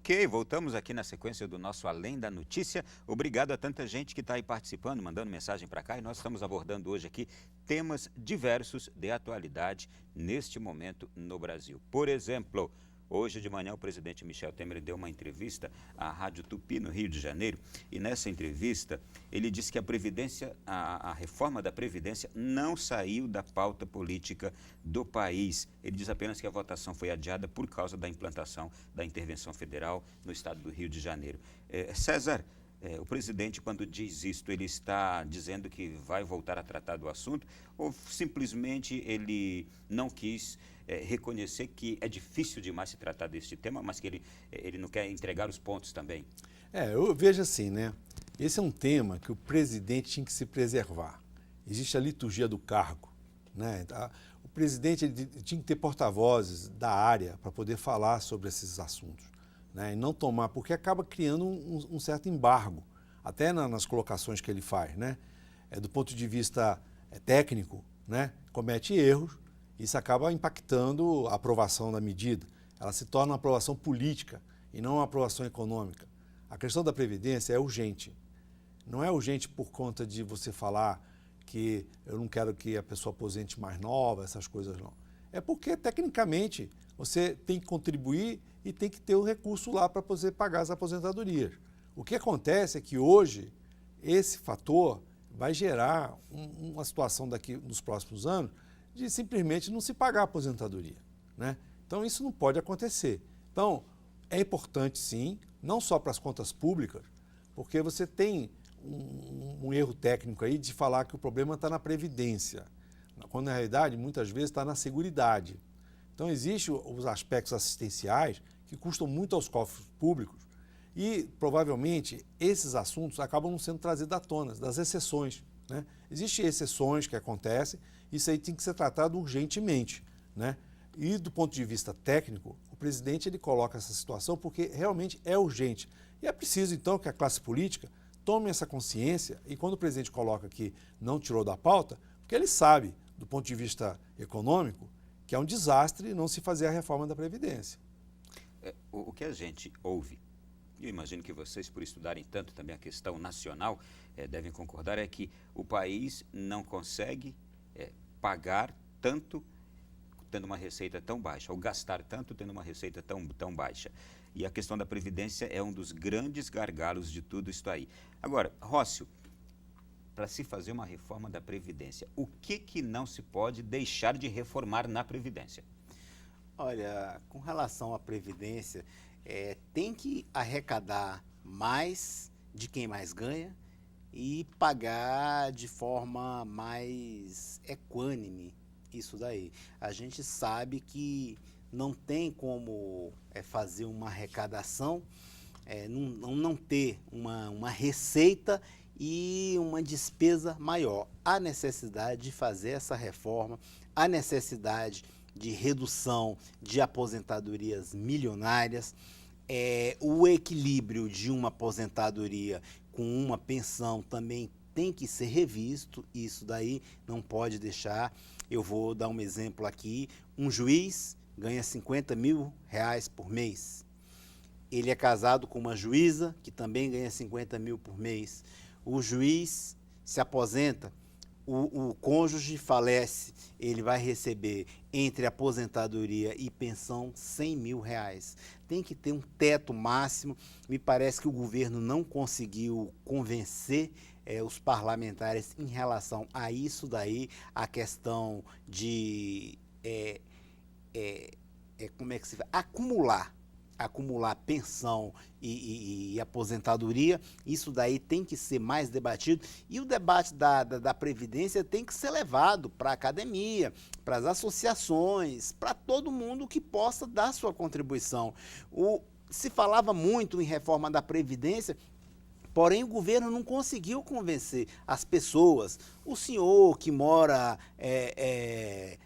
Ok, voltamos aqui na sequência do nosso Além da Notícia. Obrigado a tanta gente que está aí participando, mandando mensagem para cá. E nós estamos abordando hoje aqui temas diversos de atualidade neste momento no Brasil. Por exemplo, hoje de manhã o presidente Michel Temer deu uma entrevista à Rádio Tupi, no Rio de Janeiro, e nessa entrevista ele disse que a reforma da Previdência não saiu da pauta política do país. Ele diz apenas que a votação foi adiada por causa da implantação da intervenção federal no estado do Rio de Janeiro. César, o presidente, quando diz isto, ele está dizendo que vai voltar a tratar do assunto ou simplesmente ele não quis reconhecer que é difícil demais se tratar deste tema, mas que ele não quer entregar os pontos também? Eu vejo assim, né? Esse é um tema que o presidente tinha que se preservar. Existe a liturgia do cargo, né? O presidente ele tinha que ter porta-vozes da área para poder falar sobre esses assuntos, né? E não tomar, porque acaba criando um certo embargo, até nas colocações que ele faz, né? Do ponto de vista técnico, né? Comete erros, isso acaba impactando a aprovação da medida. Ela se torna uma aprovação política e não uma aprovação econômica. A questão da Previdência é urgente. Não é urgente por conta de você falar que eu não quero que a pessoa aposente mais nova, essas coisas não. É porque, tecnicamente, você tem que contribuir e tem que ter o recurso lá para poder pagar as aposentadorias. O que acontece é que hoje esse fator vai gerar uma situação daqui nos próximos anos de simplesmente não se pagar a aposentadoria, né? Então isso não pode acontecer. Então é importante sim, não só para as contas públicas, porque você tem um erro técnico aí de falar que o problema está na Previdência, quando na realidade muitas vezes está na Seguridade. Então existem os aspectos assistenciais que custam muito aos cofres públicos e provavelmente esses assuntos acabam não sendo trazidos à tona, das exceções, né? Existem exceções que acontecem, isso aí tem que ser tratado urgentemente, né? E do ponto de vista técnico, o presidente ele coloca essa situação porque realmente é urgente. E é preciso então que a classe política tome essa consciência e quando o presidente coloca que não tirou da pauta, porque ele sabe, do ponto de vista econômico, que é um desastre não se fazer a reforma da Previdência. O que a gente ouve, e eu imagino que vocês, por estudarem tanto também a questão nacional, devem concordar, é que o país não consegue pagar tanto tendo uma receita tão baixa, ou gastar tanto tendo uma receita tão baixa. E a questão da Previdência é um dos grandes gargalos de tudo isso aí. Agora, Rócio, para se fazer uma reforma da Previdência, o que não se pode deixar de reformar na Previdência? Olha, com relação à Previdência, tem que arrecadar mais de quem mais ganha e pagar de forma mais equânime isso daí. A gente sabe que não tem como fazer uma arrecadação, não ter uma receita e uma despesa maior. Há necessidade de fazer essa reforma, há necessidade de redução de aposentadorias milionárias, o equilíbrio de uma aposentadoria com uma pensão também tem que ser revisto, isso daí não pode deixar. Eu vou dar um exemplo aqui, um juiz ganha R$50 mil por mês, ele é casado com uma juíza que também ganha 50 mil por mês, o juiz se aposenta, o cônjuge falece, ele vai receber entre aposentadoria e pensão R$100 mil. Tem que ter um teto máximo. Me parece que o governo não conseguiu convencer os parlamentares em relação a isso daí, a questão de como é que se vai? Acumular pensão e aposentadoria, isso daí tem que ser mais debatido e o debate da Previdência tem que ser levado para a academia, para as associações, para todo mundo que possa dar sua contribuição. Se falava muito em reforma da Previdência, porém o governo não conseguiu convencer as pessoas. O senhor que mora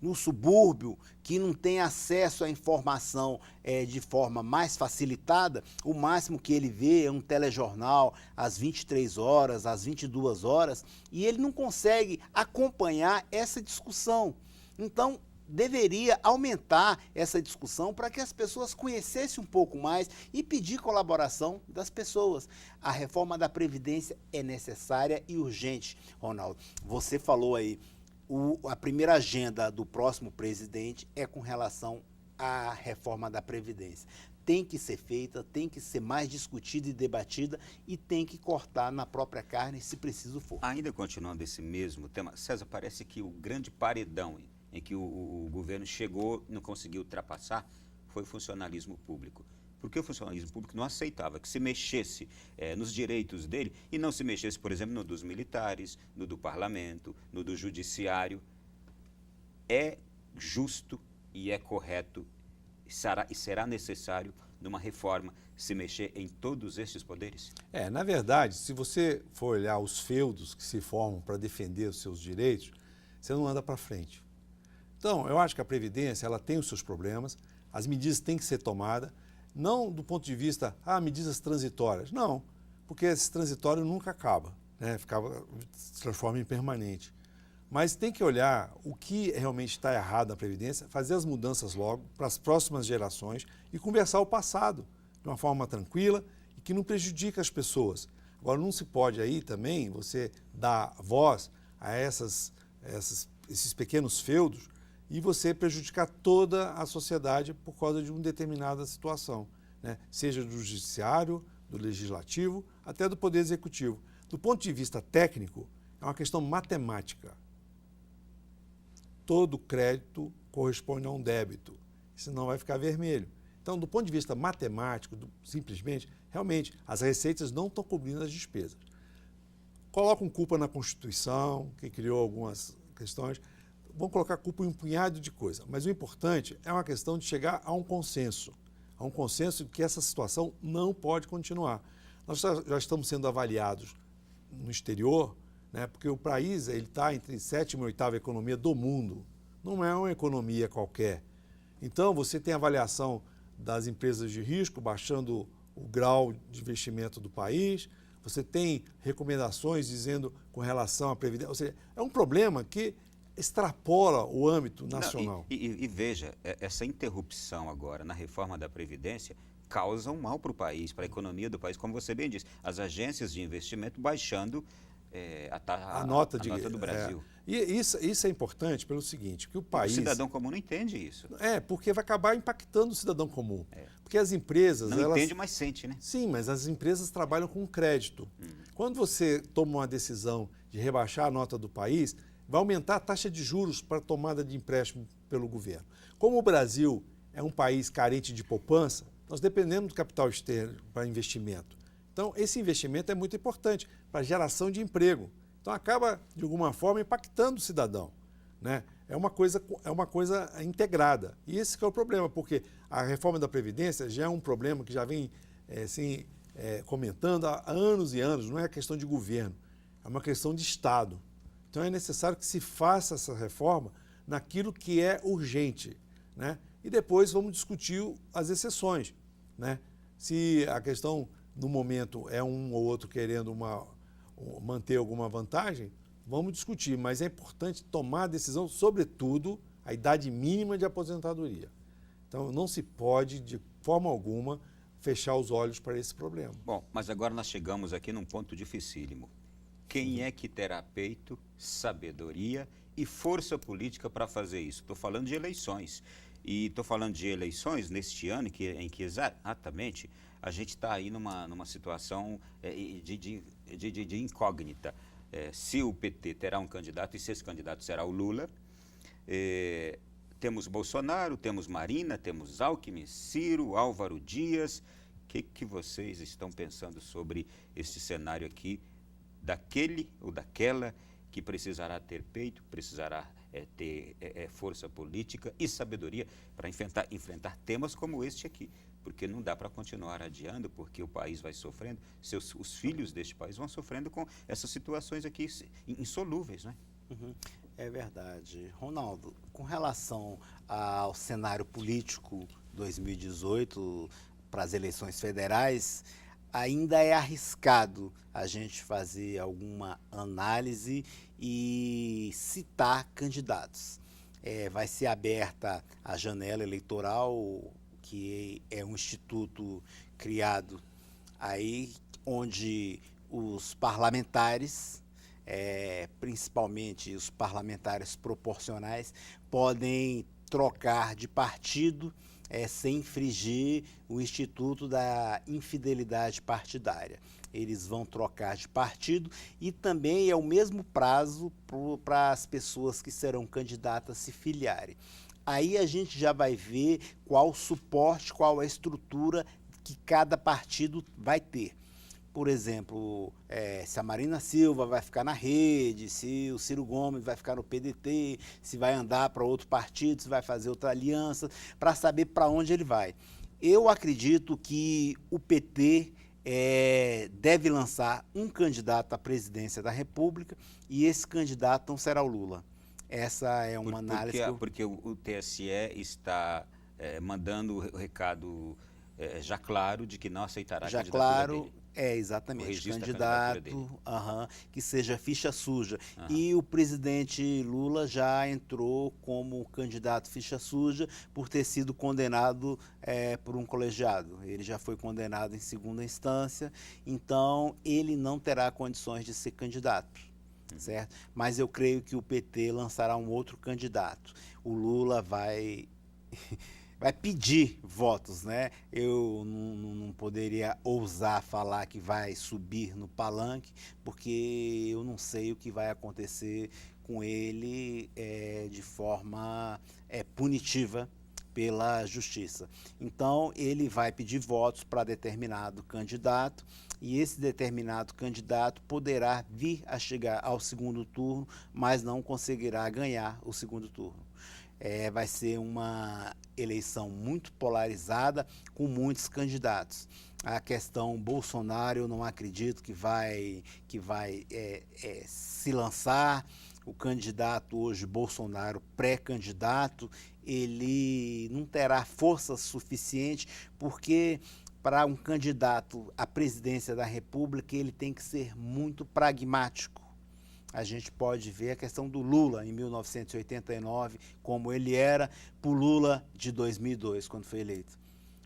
no subúrbio, que não tem acesso à informação de forma mais facilitada, o máximo que ele vê é um telejornal às 23 horas, às 22 horas, e ele não consegue acompanhar essa discussão. Então, deveria aumentar essa discussão para que as pessoas conhecessem um pouco mais e pedir colaboração das pessoas. A reforma da Previdência é necessária e urgente. Ronaldo, você falou aí, a primeira agenda do próximo presidente é com relação à reforma da Previdência. Tem que ser feita, tem que ser mais discutida e debatida e tem que cortar na própria carne se preciso for. Ainda continuando esse mesmo tema, César, parece que o grande paredão em que o governo chegou, não conseguiu ultrapassar, foi o funcionalismo público. Porque o funcionalismo público não aceitava que se mexesse nos direitos dele e não se mexesse, por exemplo, no dos militares, no do parlamento, no do judiciário. É justo e é correto e será necessário, numa reforma, se mexer em todos estes poderes? Na verdade, se você for olhar os feudos que se formam para defender os seus direitos, você não anda para frente. Então, eu acho que a Previdência ela tem os seus problemas, as medidas têm que ser tomadas, não do ponto de vista, medidas transitórias. Não, porque esse transitório nunca acaba, né? Se transforma em permanente. Mas tem que olhar o que realmente está errado na Previdência, fazer as mudanças logo para as próximas gerações e conversar o passado de uma forma tranquila e que não prejudique as pessoas. Agora, não se pode aí também você dar voz a esses pequenos feudos e você prejudicar toda a sociedade por causa de uma determinada situação, né? Seja do judiciário, do legislativo, até do poder executivo. Do ponto de vista técnico, é uma questão matemática. Todo crédito corresponde a um débito, senão vai ficar vermelho. Então, do ponto de vista matemático, simplesmente, realmente, as receitas não estão cobrindo as despesas. Colocam culpa na Constituição, que criou algumas questões, vão colocar culpa em um punhado de coisas. Mas o importante é uma questão de chegar a um consenso de que essa situação não pode continuar. Nós já estamos sendo avaliados no exterior, né, porque o país está entre 7ª e 8ª economia do mundo. Não é uma economia qualquer. Então, você tem avaliação das empresas de risco, baixando o grau de investimento do país, você tem recomendações dizendo com relação à Previdência, ou seja, é um problema que extrapola o âmbito nacional. E veja, essa interrupção agora na reforma da Previdência causa um mal para o país, para a economia do país, como você bem disse, as agências de investimento baixando a nota do Brasil. E isso é importante pelo seguinte, que o país... O cidadão comum não entende isso. Porque vai acabar impactando o cidadão comum. Porque as empresas... Não entende, mas sente, né? Sim, mas as empresas trabalham com crédito. Quando você toma uma decisão de rebaixar a nota do país, vai aumentar a taxa de juros para a tomada de empréstimo pelo governo. Como o Brasil é um país carente de poupança, nós dependemos do capital externo para investimento. Então, esse investimento é muito importante para a geração de emprego. Então, acaba, de alguma forma, impactando o cidadão, né? É uma coisa integrada. E esse que é o problema, porque a reforma da Previdência já é um problema que já vem comentando há anos e anos, não é questão de governo, é uma questão de Estado. Então, é necessário que se faça essa reforma naquilo que é urgente, né? E depois vamos discutir as exceções, né? Se a questão, no momento, é um ou outro querendo manter alguma vantagem, vamos discutir, mas é importante tomar a decisão, sobretudo, a idade mínima de aposentadoria. Então, não se pode, de forma alguma, fechar os olhos para esse problema. Bom, mas agora nós chegamos aqui num ponto dificílimo. Quem é que terá peito, sabedoria e força política para fazer isso? Estou falando de eleições. E estou falando de eleições neste ano em que exatamente a gente está aí numa situação de incógnita. Se o PT terá um candidato e se esse candidato será o Lula. Temos Bolsonaro, temos Marina, temos Alckmin, Ciro, Álvaro Dias. O que vocês estão pensando sobre este cenário aqui, daquele ou daquela que precisará ter peito, precisará ter força política e sabedoria para enfrentar temas como este aqui? Porque não dá para continuar adiando, porque o país vai sofrendo, os filhos deste país vão sofrendo com essas situações aqui insolúveis, né? É verdade. Ronaldo, com relação ao cenário político 2018 para as eleições federais, ainda é arriscado a gente fazer alguma análise e citar candidatos. vai ser aberta a janela eleitoral, que é um instituto criado aí onde os parlamentares, principalmente os parlamentares proporcionais, podem trocar de partido sem infringir o Instituto da Infidelidade Partidária. Eles vão trocar de partido e também é o mesmo prazo para as pessoas que serão candidatas se filiarem. Aí a gente já vai ver qual o suporte, qual a estrutura que cada partido vai ter. Por exemplo, se a Marina Silva vai ficar na Rede, se o Ciro Gomes vai ficar no PDT, se vai andar para outro partido, se vai fazer outra aliança, para saber para onde ele vai. Eu acredito que o PT deve lançar um candidato à presidência da República e esse candidato não será o Lula. Essa é uma análise... Porque o TSE está mandando o recado já claro de que não aceitará a candidatura dele. Exatamente, candidato que seja ficha suja. E o presidente Lula já entrou como candidato ficha suja por ter sido condenado por um colegiado. Ele já foi condenado em segunda instância, então ele não terá condições de ser candidato, certo? Mas eu creio que o PT lançará um outro candidato. O Lula vai pedir votos, né? Eu não poderia ousar falar que vai subir no palanque, porque eu não sei o que vai acontecer com ele de forma punitiva pela justiça. Então, ele vai pedir votos para determinado candidato e esse determinado candidato poderá vir a chegar ao segundo turno, mas não conseguirá ganhar o segundo turno. Vai ser uma eleição muito polarizada, com muitos candidatos. A questão Bolsonaro, eu não acredito que vai se lançar. O candidato hoje, Bolsonaro, pré-candidato, ele não terá força suficiente, porque para um candidato à presidência da República, ele tem que ser muito pragmático. A gente pode ver a questão do Lula em 1989, como ele era para o Lula de 2002, quando foi eleito.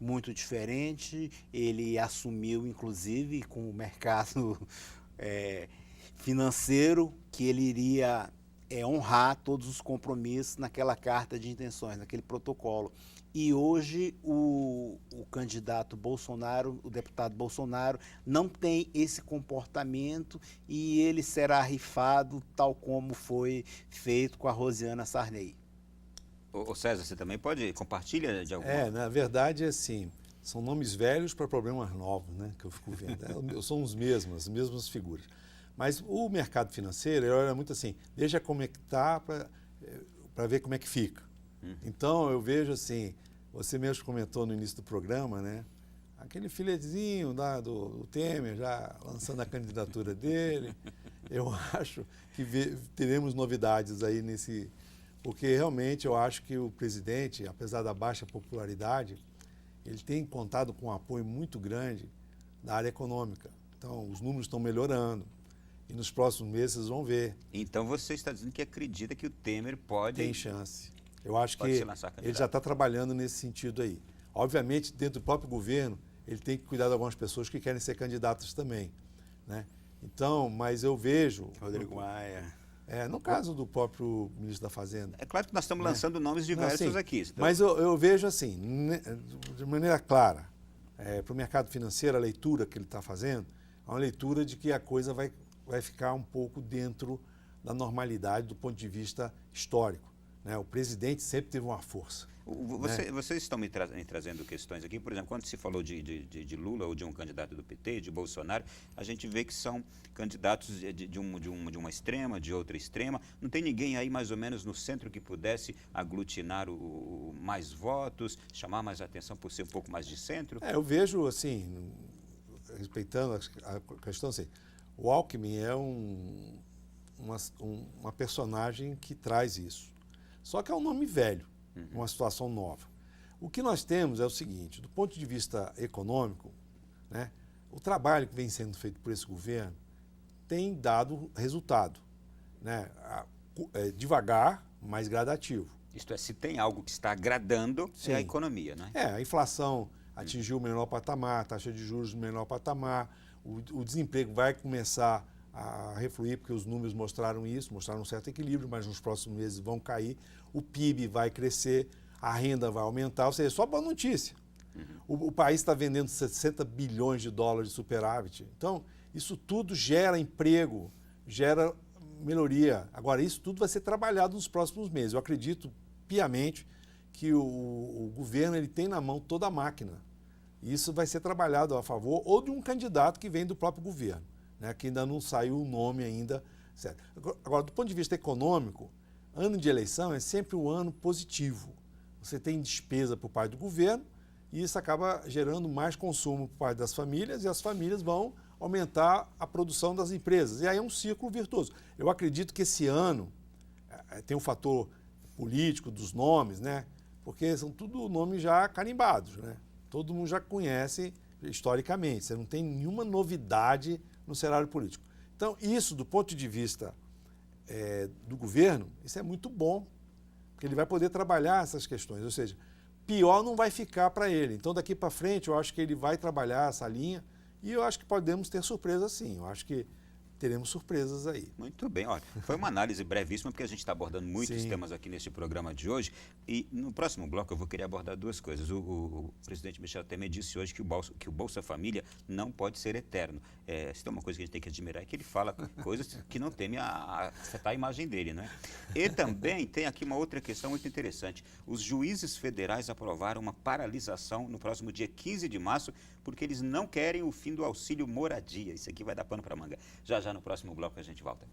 Muito diferente, ele assumiu, inclusive, com o mercado financeiro, que ele iria honrar todos os compromissos naquela carta de intenções, naquele protocolo. E hoje o candidato Bolsonaro, o deputado Bolsonaro, não tem esse comportamento e ele será rifado tal como foi feito com a Rosiana Sarney. Ô César, você também compartilha de alguma? Na verdade, assim, são nomes velhos para problemas novos, né, que eu fico vendo. São as mesmas figuras. Mas o mercado financeiro, ele olha muito assim, deixa como é que está para ver como é que fica. Então, eu vejo assim, você mesmo comentou no início do programa, né? Aquele filetezinho do Temer já lançando a candidatura dele. Eu acho que teremos novidades aí porque realmente eu acho que o presidente, apesar da baixa popularidade, ele tem contado com um apoio muito grande da área econômica. Então, os números estão melhorando. E nos próximos meses vocês vão ver. Então, você está dizendo que acredita que o Temer tem chance. Eu acho que ele já está trabalhando nesse sentido aí. Obviamente, dentro do próprio governo, ele tem que cuidar de algumas pessoas que querem ser candidatas também, né? Então, mas eu vejo... Rodrigo Maia. No caso do próprio ministro da Fazenda. É claro que nós estamos lançando nomes diversos aqui. Então... Mas eu vejo assim, de maneira clara, para o mercado financeiro, a leitura que ele está fazendo, é uma leitura de que a coisa vai ficar um pouco dentro da normalidade do ponto de vista histórico. Né? O presidente sempre teve uma força. Vocês estão me trazendo questões aqui, por exemplo, quando se falou de Lula ou de um candidato do PT, de Bolsonaro, a gente vê que são candidatos de uma extrema, de outra extrema. Não tem ninguém aí mais ou menos no centro que pudesse aglutinar mais votos, chamar mais atenção por ser um pouco mais de centro? Eu vejo assim, respeitando a questão assim, o Alckmin é uma personagem que traz isso. Só que é um nome velho, uma situação nova. O que nós temos é o seguinte, do ponto de vista econômico, né, o trabalho que vem sendo feito por esse governo tem dado resultado, né, devagar, mas gradativo. Isto é, se tem algo que está agradando, é a Sim. economia, não é? A inflação atingiu o menor patamar, a taxa de juros no menor patamar, o desemprego vai começar a refluir, porque os números mostraram isso, mostraram um certo equilíbrio, mas nos próximos meses vão cair, o PIB vai crescer, a renda vai aumentar, ou seja, só boa notícia. O país está vendendo 60 bilhões de dólares de superávit. Então, isso tudo gera emprego, gera melhoria. Agora, isso tudo vai ser trabalhado nos próximos meses. Eu acredito piamente que o governo ele tem na mão toda a máquina. E isso vai ser trabalhado a favor ou de um candidato que vem do próprio governo, né, que ainda não saiu o nome ainda. Certo. Agora, do ponto de vista econômico, ano de eleição é sempre um ano positivo. Você tem despesa por parte do governo e isso acaba gerando mais consumo por parte das famílias e as famílias vão aumentar a produção das empresas. E aí é um ciclo virtuoso. Eu acredito que esse ano tem um fator político dos nomes, né? Porque são tudo nomes já carimbados, né? Todo mundo já conhece historicamente. Você não tem nenhuma novidade no cenário político. Então, isso, do ponto de vista do governo, isso é muito bom, porque ele vai poder trabalhar essas questões. Ou seja, pior não vai ficar para ele. Então, daqui para frente, eu acho que ele vai trabalhar essa linha e eu acho que podemos ter surpresas sim. Eu acho que teremos surpresas aí. Muito bem, olha, foi uma análise brevíssima, porque a gente está abordando muitos temas aqui neste programa de hoje, e no próximo bloco eu vou querer abordar duas coisas. O presidente Michel Temer disse hoje que o Bolsa Família não pode ser eterno. Se tem uma coisa que a gente tem que admirar é que ele fala coisas que não temem a afetar a imagem dele, né? E também tem aqui uma outra questão muito interessante. Os juízes federais aprovaram uma paralisação no próximo dia 15 de março, porque eles não querem o fim do auxílio moradia. Isso aqui vai dar pano para manga. Já no próximo bloco a gente volta.